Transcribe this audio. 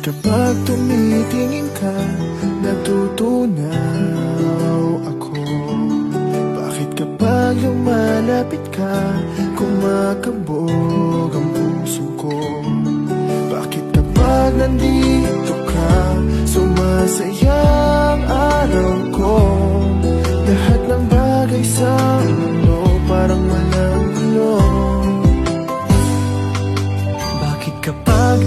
kapag tumitingin ka, natutunaw ako? Bakit kapag lumalapit ka, kumakabog ang puso ko? Bakit kapag nandito ka, sumasaya ang araw ko? Lahat ng bagay sa mundo parang walang gulo. Bakit kapag